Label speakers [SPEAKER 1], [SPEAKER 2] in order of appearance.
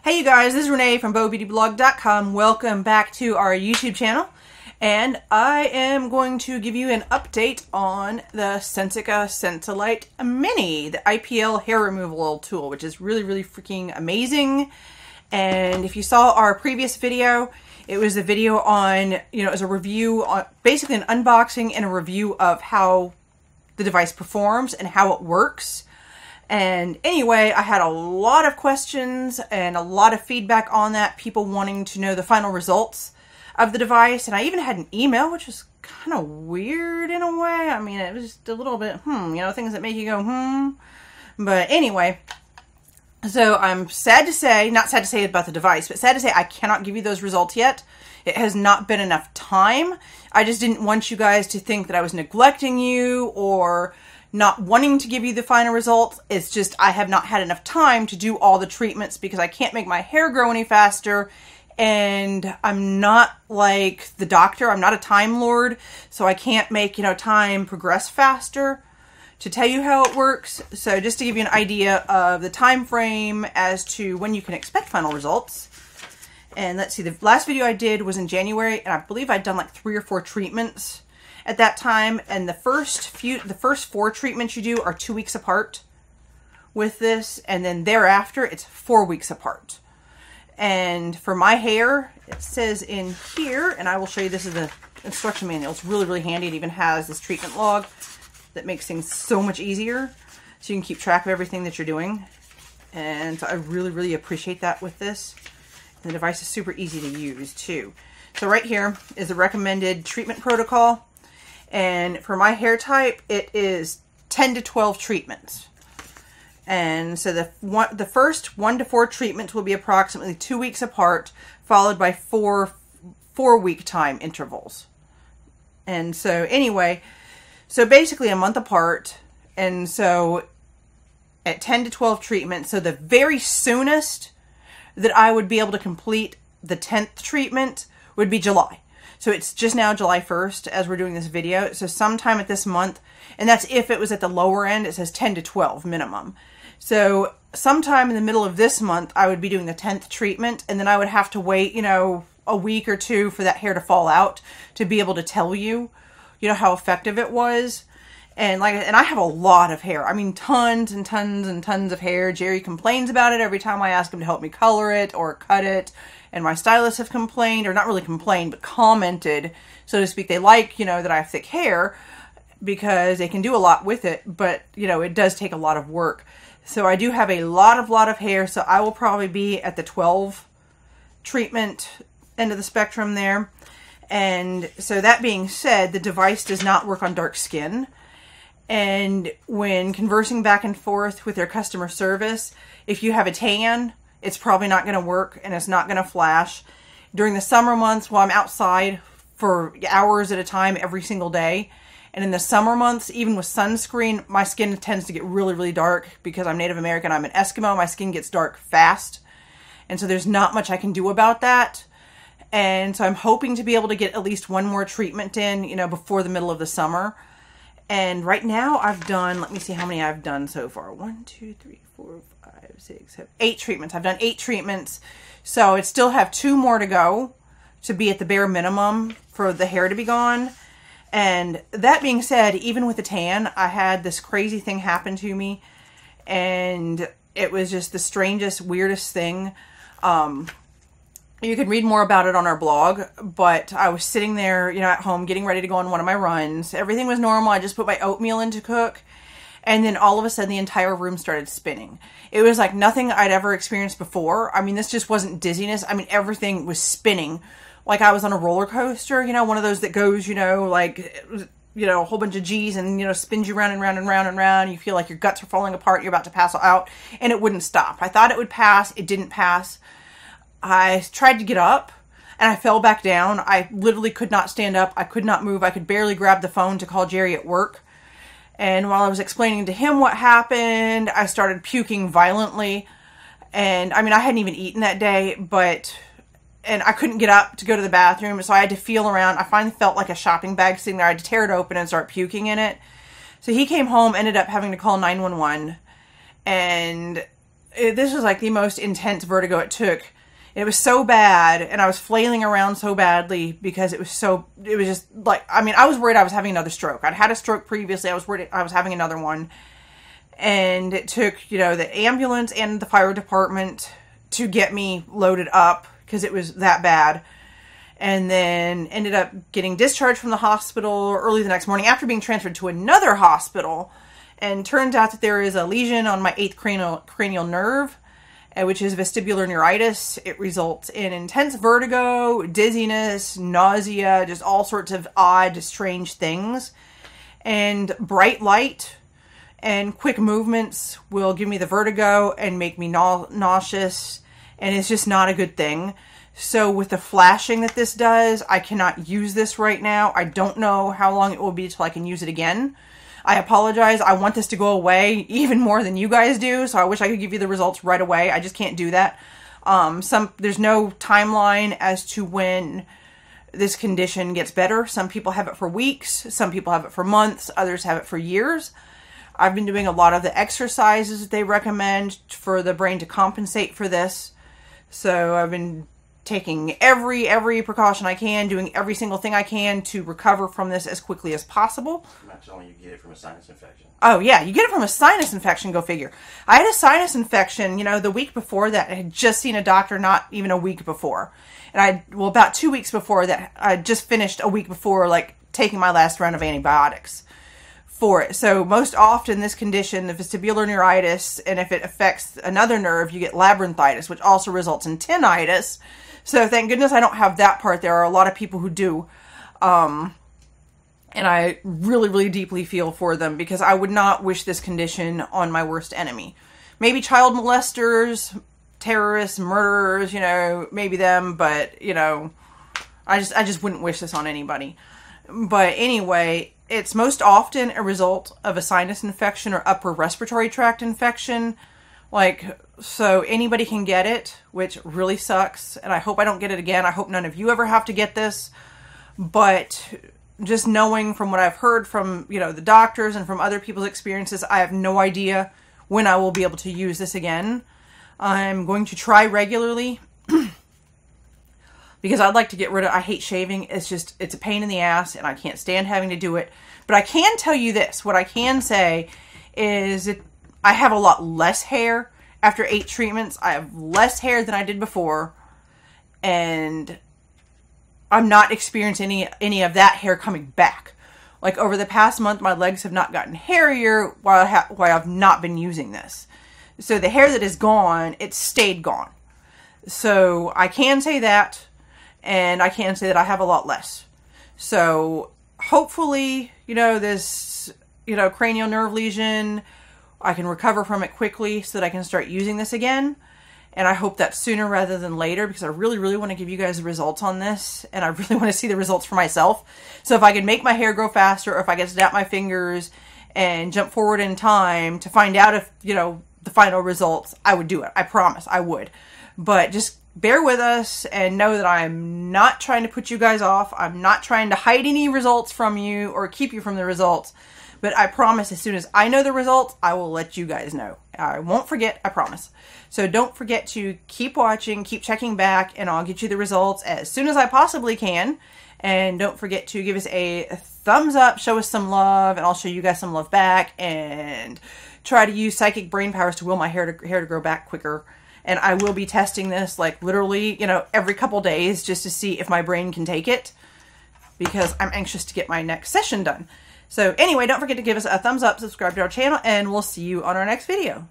[SPEAKER 1] Hey you guys, this is Renee from BowBeautyBlog.com. Welcome back to our YouTube channel. And I am going to give you an update on the Sensica sensiLight Mini, the IPL hair removal tool, which is really freaking amazing. And if you saw our previous video, it was a video on, it was a review on, basically an unboxing and a review of how the device performs and how it works. And anyway, I had a lot of questions and a lot of feedback on that, people wanting to know the final results of the device. And I even had an email, which was kind of weird in a way. I mean, it was just a little bit, things that make you go, But anyway, so I'm sad to say, not sad to say about the device, but sad to say I cannot give you those results yet. It has not been enough time. I just didn't want you guys to think that I was neglecting you or not wanting to give you the final results. It's just I have not had enough time to do all the treatments because I can't make my hair grow any faster, and I'm not like the doctor. I'm not a time lord, so I can't make time progress faster to tell you how it works. So just to give you an idea of the time frame as to when you can expect final results. And let's see, the last video I did was in January, and I believe I'd done like 3 or 4 treatments at that time, and the first 4 treatments you do are 2 weeks apart with this, and then thereafter it's 4 weeks apart. And for my hair, it says in here, and I will show you, this is the instruction manual. It's really handy. It even has this treatment log that makes things so much easier, so you can keep track of everything that you're doing. And so I really appreciate that with this. The device is super easy to use too. So right here is the recommended treatment protocol. And for my hair type, it is 10 to 12 treatments. And so the first 1 to 4 treatments will be approximately 2 weeks apart, followed by 4-week time intervals. And so anyway, so basically a month apart. And so at 10 to 12 treatments, so the very soonest that I would be able to complete the 10th treatment would be July. So it's just now July 1st as we're doing this video. So sometime at this month, and that's if it was at the lower end, it says 10 to 12 minimum. So sometime in the middle of this month, I would be doing the 10th treatment, and then I would have to wait, a week or 2 for that hair to fall out to be able to tell you, how effective it was. And I have a lot of hair. I mean, tons and tons of hair. Jerry complains about it every time I ask him to help me color it or cut it. And my stylists have complained, or not really complained, but commented, so to speak. They like, that I have thick hair because they can do a lot with it, but, it does take a lot of work. So I do have a lot of hair, so I will probably be at the 12 treatment end of the spectrum there. And so that being said, the device does not work on dark skin. And when conversing back and forth with their customer service, if you have a tan, it's probably not going to work, and it's not going to flash. During the summer months, while I'm outside for hours at a time every single day, and in the summer months, even with sunscreen, my skin tends to get really dark because I'm Native American. I'm an Eskimo. My skin gets dark fast, and so there's not much I can do about that. And so I'm hoping to be able to get at least 1 more treatment in, before the middle of the summer. And right now I've done, let me see how many I've done so far. 1, 2, 3, 4, 5, 6, 7, 8 treatments. I've done 8 treatments. So I still have 2 more to go to be at the bare minimum for the hair to be gone. And that being said, even with the tan, I had this crazy thing happen to me. And it was just the strangest, weirdest thing. You can read more about it on our blog, but I was sitting there, at home getting ready to go on one of my runs. Everything was normal. I just put my oatmeal in to cook. And then all of a sudden the entire room started spinning. It was like nothing I'd ever experienced before. I mean, this just wasn't dizziness. I mean, everything was spinning like I was on a roller coaster, one of those that goes, a whole bunch of G's and, spins you round and round and round and round. You feel like your guts are falling apart. You're about to pass out, and it wouldn't stop. I thought it would pass. It didn't pass. I tried to get up, and I fell back down. I literally could not stand up. I could not move. I could barely grab the phone to call Jerry at work. And while I was explaining to him what happened, I started puking violently. And, I mean, I hadn't even eaten that day, and I couldn't get up to go to the bathroom, so I had to feel around. I finally felt like a shopping bag sitting there. I had to tear it open and start puking in it. So he came home, ended up having to call 911, and this was like the most intense vertigo it took. It was so bad, and I was flailing around so badly because it was just like, I mean, I was worried I was having another stroke. I'd had a stroke previously. I was worried I was having another one. And it took, the ambulance and the fire department to get me loaded up because it was that bad. And then ended up getting discharged from the hospital early the next morning after being transferred to another hospital. And turns out that there is a lesion on my 8th cranial nerve, which is vestibular neuritis. It results in intense vertigo, dizziness, nausea, just all sorts of odd, strange things. And bright light and quick movements will give me the vertigo and make me nauseous. And it's just not a good thing. So with the flashing that this does, I cannot use this right now. I don't know how long it will be till I can use it again. I apologize. I want this to go away even more than you guys do. So I wish I could give you the results right away. I just can't do that. There's no timeline as to when this condition gets better. Some people have it for weeks. Some people have it for months. Others have it for years. I've been doing a lot of the exercises that they recommend for the brain to compensate for this. So I've been taking every precaution I can, doing every single thing I can to recover from this as quickly as possible.
[SPEAKER 2] Not only you get it from a sinus infection.
[SPEAKER 1] Oh yeah, you get it from a sinus infection, go figure. I had a sinus infection, the week before that. I had just seen a doctor not even a week before. And about 2 weeks before that, I just finished a week before, like, taking my last round of antibiotics for it. So most often this condition, the vestibular neuritis, and if it affects another nerve, you get labyrinthitis, which also results in tinnitus. So thank goodness I don't have that part. There are a lot of people who do. And I really, really deeply feel for them because I would not wish this condition on my worst enemy. Maybe child molesters, terrorists, murderers, maybe them, but, I just wouldn't wish this on anybody. But anyway, it's most often a result of a sinus infection or upper respiratory tract infection. So anybody can get it, which really sucks. And I hope I don't get it again. I hope none of you ever have to get this. But just knowing from what I've heard from, the doctors and from other people's experiences, I have no idea when I will be able to use this again. I'm going to try regularly because I'd like to get rid of, I hate shaving. It's a pain in the ass and I can't stand having to do it. But I can tell you this. What I can say is I have a lot less hair after 8 treatments. I have less hair than I did before. And I'm not experiencing any of that hair coming back. Like over the past month, my legs have not gotten hairier while I've not been using this. So the hair that is gone, it stayed gone. So I can say that, and I can say that I have a lot less. So hopefully, this, cranial nerve lesion, I can recover from it quickly so that I can start using this again. And I hope that sooner rather than later because I really, really want to give you guys the results on this. And I really want to see the results for myself. So if I can make my hair grow faster or if I can snap my fingers and jump forward in time to find out if, the final results, I would do it. I promise I would. But just bear with us and know that I'm not trying to put you guys off. I'm not trying to hide any results from you or keep you from the results. But I promise as soon as I know the results, I will let you guys know. I won't forget, I promise. So don't forget to keep watching, keep checking back, and I'll get you the results as soon as I possibly can. And don't forget to give us a thumbs up, show us some love, and I'll show you guys some love back. And try to use psychic brain powers to will my hair to grow back quicker. And I will be testing this like literally, every couple days just to see if my brain can take it. Because I'm anxious to get my next session done. So anyway, don't forget to give us a thumbs up, subscribe to our channel, and we'll see you on our next video.